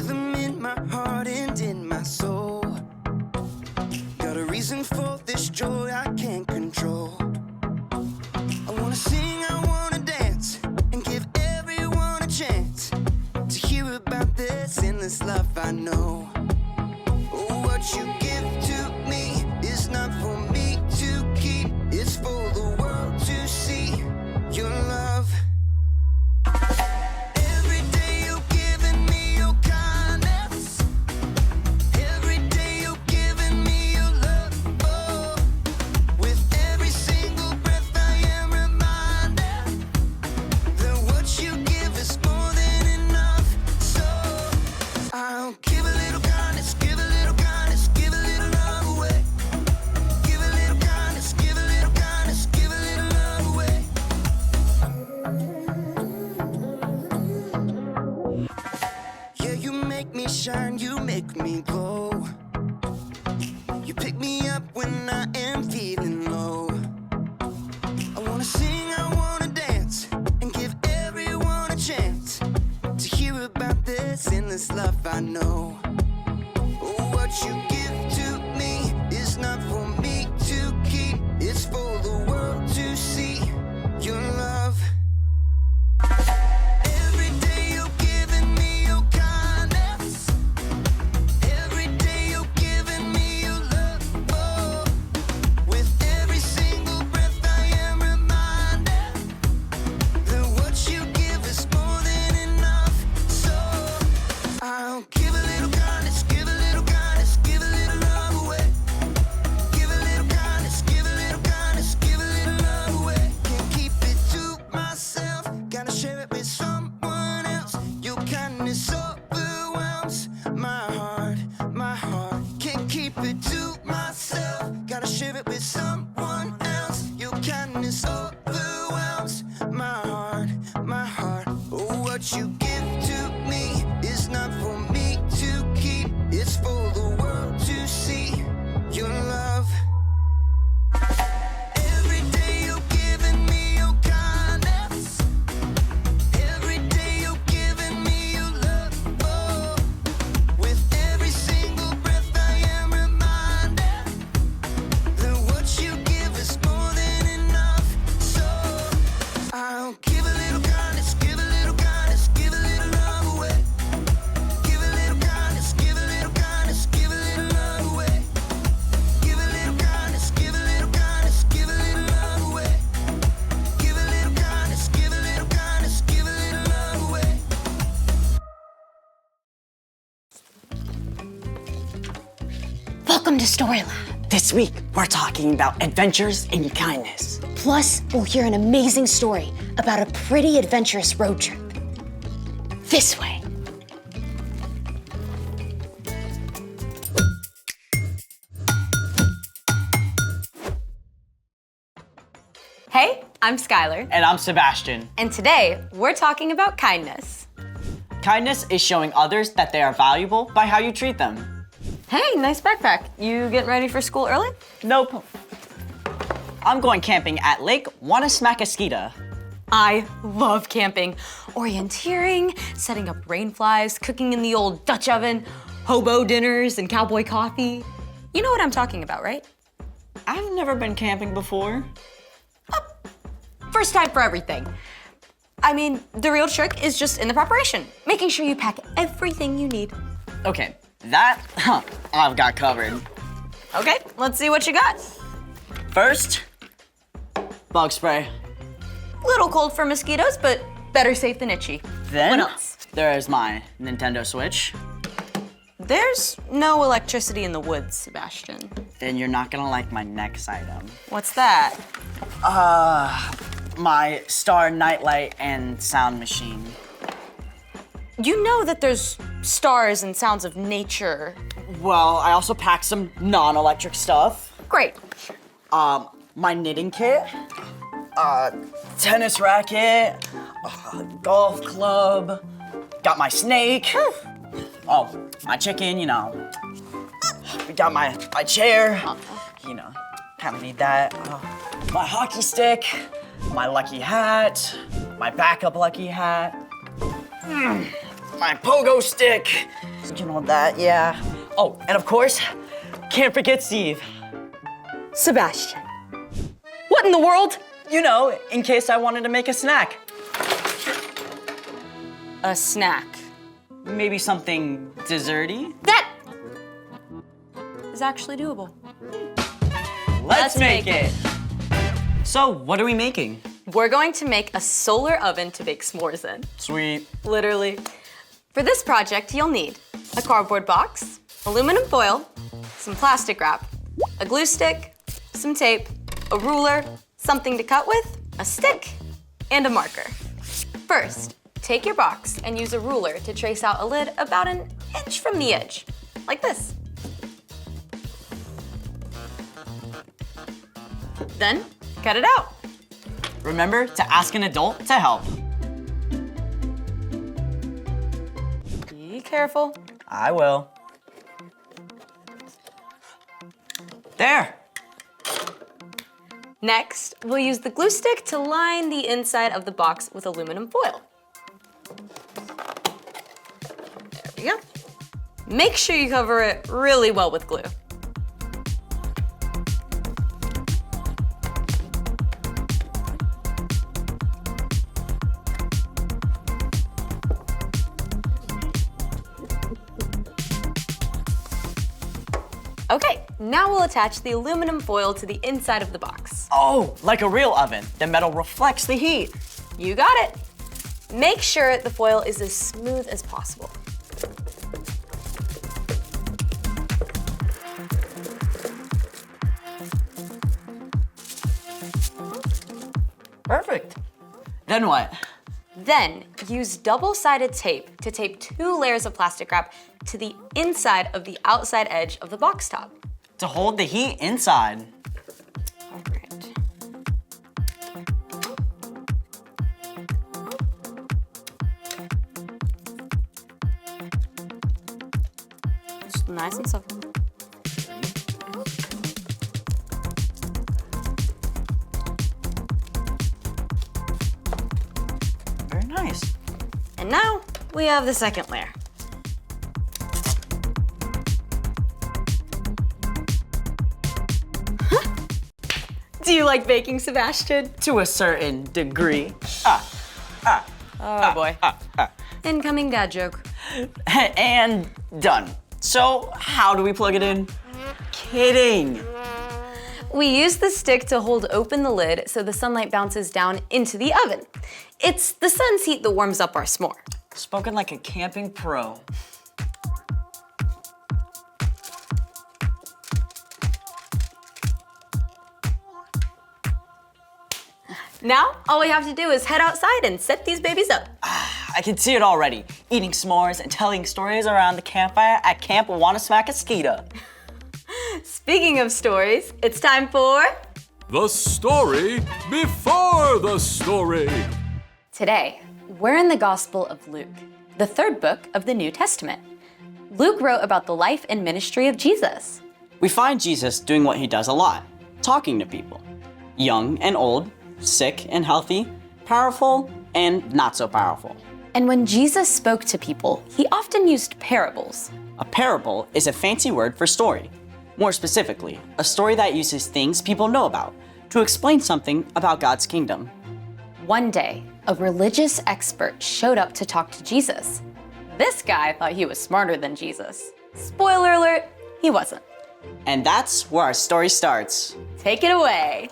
rhythm in my heart and in my soul. Got a reason for this joy I can't control. I wanna sing, I wanna dance, and give everyone a chance to hear about this endless love I know. Oh, what you give to me is not for me to keep, it's for the world to see your love. Every day you're giving me your kindness. Every day you're giving me your love. Oh, with every single breath I am reminded that what you give is more than enough. So I'll give a little kindness, give a little kindness, give a little love away. Give a little kindness, give a little kindness, give a little love away. Yeah, you make me shine, you make me glow. You pick me up when I am feeling low. I wanna sing, I wanna dance, and give everyone a chance to hear about this endless love I know. Oh, what you give to me is not for me to keep, it's for the world to see your love. Every day you're giving me your kindness. Every day you're giving me your love. Oh, with every single breath I am reminded that what you give is more than enough. So I'll give a little kindness, give a little kindness, give a little love away. Give a little kindness, give a little kindness, give a little love away. Can't keep it to myself, gotta share it with someone else. Your kindness overwhelms my heart, my heart. Can't keep it to myself, gotta share it with someone else. Your kindness overwhelms my heart, my heart. Oh, what you give to me is not for me to keep, it's for the world to see your love. Every day you're giving me your kindness. Every day you're giving me your love. Oh, with every single breath I am reminded that what you give is more than enough. So I'll give a little kindness, give a little kindness, give a little love away. Give a little kindness, give a little kindness, give a little love away. Give a little kindness, give a little kindness, give a little love away. Give a little kindness, give a little kindness, give a little love away. Welcome to Story Lab. This week, we're talking about adventures in kindness. Plus, we'll hear an amazing story about a pretty adventurous road trip. This way. Hey, I'm Skylar, And I'm Sebastian. and today we're talking about kindness. Kindness is showing others that they are valuable by how you treat them. Hey, nice backpack. You getting ready for school early? Nope. I'm going camping at Lake Wanasmackaskeeta. I love camping. Orienteering, setting up rain flies, cooking in the old Dutch oven, hobo dinners, and cowboy coffee. You know what I'm talking about, right? I've never been camping before. First time for everything. I mean, the real trick is just in the preparation, making sure you pack everything you need. Okay, that I've got covered. Okay, let's see what you got. First, bug spray. Little cold for mosquitoes, but better safe than itchy. Then What else? there is my Nintendo Switch. There's no electricity in the woods, Sebastian. Then you're not gonna like my next item. What's that? My Star Nightlight and sound machine. You know that there's stars and sounds of nature. Well, I also packed some non-electric stuff. Great. My knitting kit, tennis racket, golf club, got my snake. Oh, my chicken, you know. We got my chair, you know, kind of need that. My hockey stick, my lucky hat, my backup lucky hat. my pogo stick. You know that, yeah. Oh, and of course, can't forget Steve. Sebastian. What in the world? You know, in case I wanted to make a snack. A snack. Maybe something desserty? That is actually doable. Let's make it. So, what are we making? We're going to make a solar oven to bake s'mores in. Sweet. Literally. For this project, you'll need a cardboard box, aluminum foil, some plastic wrap, a glue stick, some tape, a ruler, something to cut with, a stick, and a marker. First, take your box and use a ruler to trace out a lid about an inch from the edge, like this. Then, cut it out. Remember to ask an adult to help. Be careful. I will. There. Next, we'll use the glue stick to line the inside of the box with aluminum foil. There we go. Make sure you cover it really well with glue. Okay, now we'll attach the aluminum foil to the inside of the box. Oh, like a real oven. The metal reflects the heat. You got it. Make sure the foil is as smooth as possible. Perfect. Then what? Then use double-sided tape to tape 2 layers of plastic wrap to the inside of the outside edge of the box top. To hold the heat inside. All right. Just nice and soft. Very nice. And now we have the second layer. Do you like baking, Sebastian? To a certain degree. Oh boy. Incoming dad joke. And done. So, how do we plug it in? Kidding. We use the stick to hold open the lid so the sunlight bounces down into the oven. It's the sun's heat that warms up our s'more. Spoken like a camping pro. Now, all we have to do is head outside and set these babies up. I can see it already. Eating s'mores and telling stories around the campfire at Camp Wanna-Smack-A-Skeeta. Speaking of stories, it's time for... The story before the story. Today, we're in the Gospel of Luke, the 3rd book of the New Testament. Luke wrote about the life and ministry of Jesus. We find Jesus doing what he does a lot, talking to people. Young and old, sick and healthy, powerful and not so powerful. And when Jesus spoke to people, he often used parables. A parable is a fancy word for story. More specifically, a story that uses things people know about to explain something about God's kingdom. One day, a religious expert showed up to talk to Jesus. This guy thought he was smarter than Jesus. Spoiler alert, he wasn't. And that's where our story starts. Take it away.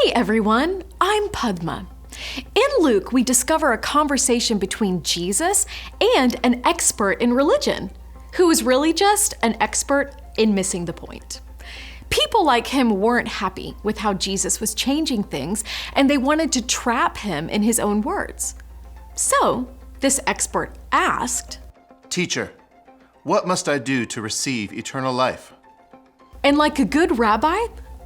Hey everyone, I'm Padma. In Luke, we discover a conversation between Jesus and an expert in religion, who was really just an expert in missing the point. People like him weren't happy with how Jesus was changing things, and they wanted to trap him in his own words. So, this expert asked, Teacher, what must I do to receive eternal life? and like a good rabbi,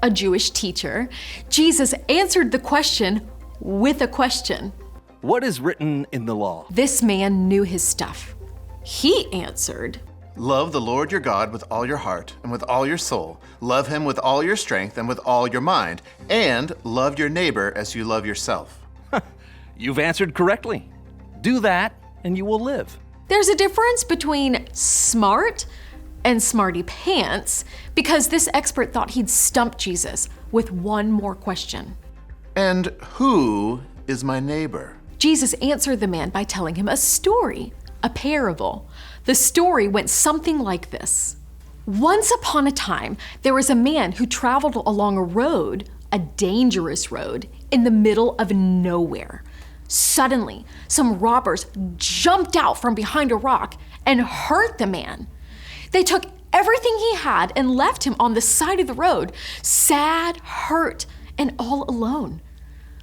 a Jewish teacher, Jesus answered the question with a question. What is written in the law? This man knew his stuff. He answered, Love the Lord your God with all your heart and with all your soul. Love him with all your strength and with all your mind. And love your neighbor as you love yourself. You've answered correctly. Do that, and you will live. There's a difference between smart and smarty pants because this expert thought he'd stumped Jesus with one more question. And who is my neighbor? Jesus answered the man by telling him a story, a parable. The story went something like this. Once upon a time, there was a man who traveled along a road, a dangerous road, in the middle of nowhere. Suddenly, some robbers jumped out from behind a rock and hurt the man. They took everything he had and left him on the side of the road, sad, hurt, and all alone.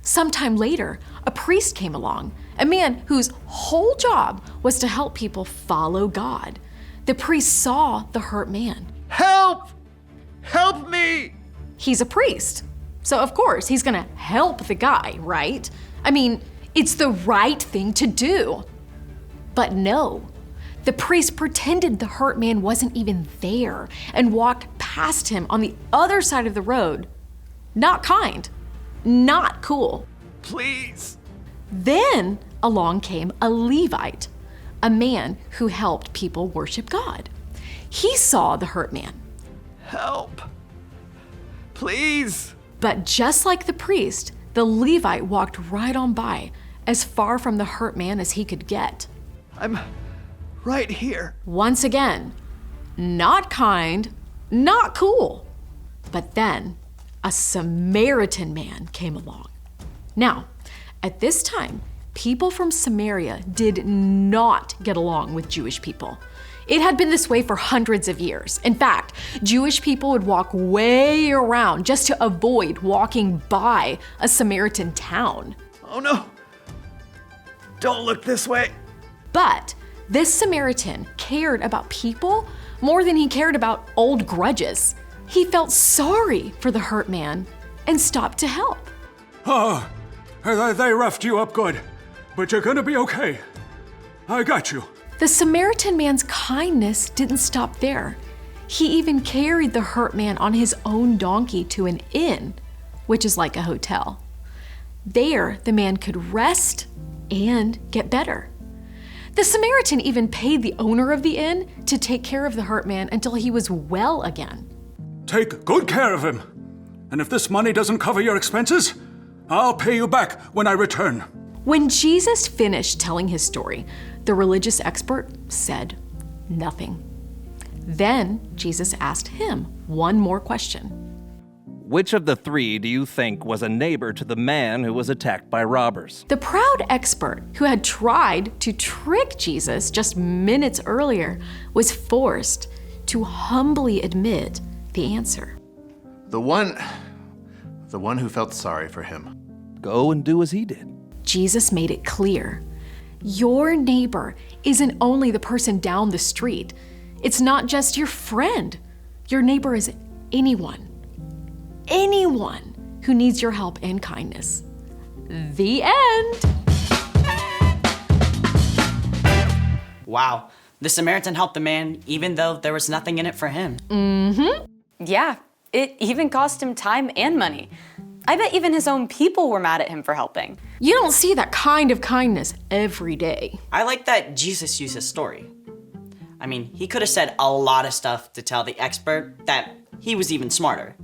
Sometime later, a priest came along, a man whose whole job was to help people follow God. The priest saw the hurt man. Help! Help me! He's a priest, so of course he's gonna help the guy, right? I mean, it's the right thing to do. But no, the priest pretended the hurt man wasn't even there and walked past him on the other side of the road. Not kind, not cool. Please! Then along came a Levite, a man who helped people worship God. He saw the hurt man. Help! Please! But just like the priest, the Levite walked right on by, as far from the hurt man as he could get. I'm right here. Once again, not kind, not cool. But then a Samaritan man came along. Now, at this time, people from Samaria did not get along with Jewish people. It had been this way for hundreds of years. In fact, Jewish people would walk way around just to avoid walking by a Samaritan town. Oh no! Don't look this way! But this Samaritan cared about people more than he cared about old grudges. He felt sorry for the hurt man and stopped to help. Oh, they roughed you up good, but you're gonna be okay. I got you. The Samaritan man's kindness didn't stop there. He even carried the hurt man on his own donkey to an inn, which is like a hotel. There, the man could rest and get better. The Samaritan even paid the owner of the inn to take care of the hurt man until he was well again. Take good care of him. And if this money doesn't cover your expenses, I'll pay you back when I return. When Jesus finished telling his story, the religious expert said nothing. Then Jesus asked him one more question. Which of the three do you think was a neighbor to the man who was attacked by robbers? The proud expert who had tried to trick Jesus just minutes earlier was forced to humbly admit the answer. The one who felt sorry for him. Go and do as he did. Jesus made it clear. Your neighbor isn't only the person down the street. It's not just your friend. Your neighbor is anyone who needs your help and kindness. The end. Wow, the Samaritan helped the man even though there was nothing in it for him. Yeah, it even cost him time and money. I bet even his own people were mad at him for helping. You don't see that kind of kindness every day. I like that Jesus used his story. I mean, he could have said a lot of stuff to tell the expert that he was even smarter.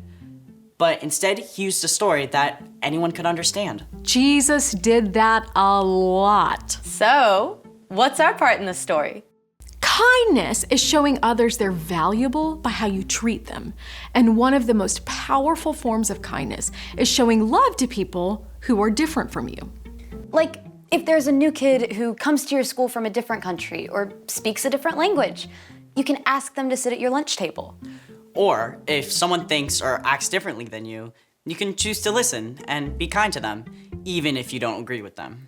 But instead, he used a story that anyone could understand. Jesus did that a lot. So, what's our part in the story? Kindness is showing others they're valuable by how you treat them. And one of the most powerful forms of kindness is showing love to people who are different from you. Like if there's a new kid who comes to your school from a different country or speaks a different language, you can ask them to sit at your lunch table. Or if someone thinks or acts differently than you can choose to listen and be kind to them, even if you don't agree with them.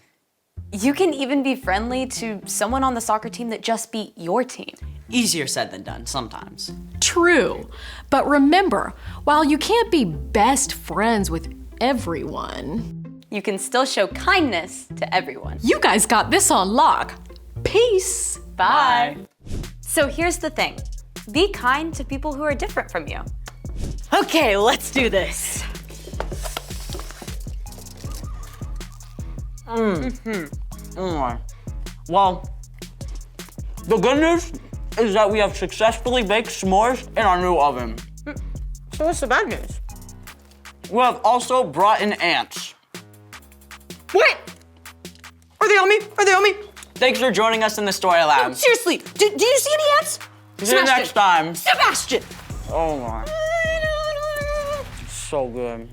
You can even be friendly to someone on the soccer team that just beat your team. Easier said than done sometimes. True. But remember, while you can't be best friends with everyone, You can still show kindness to everyone. you guys got this on lock. Peace. Bye. So here's the thing. Be kind to people who are different from you. Okay, let's do this. Well, the good news is that we have successfully baked s'mores in our new oven. So what's the bad news? We have also brought in ants. What? Are they on me? Are they on me? Thanks for joining us in the Story Lab. Seriously, do you see any ants? See you next time. Sebastian! Oh my. So good.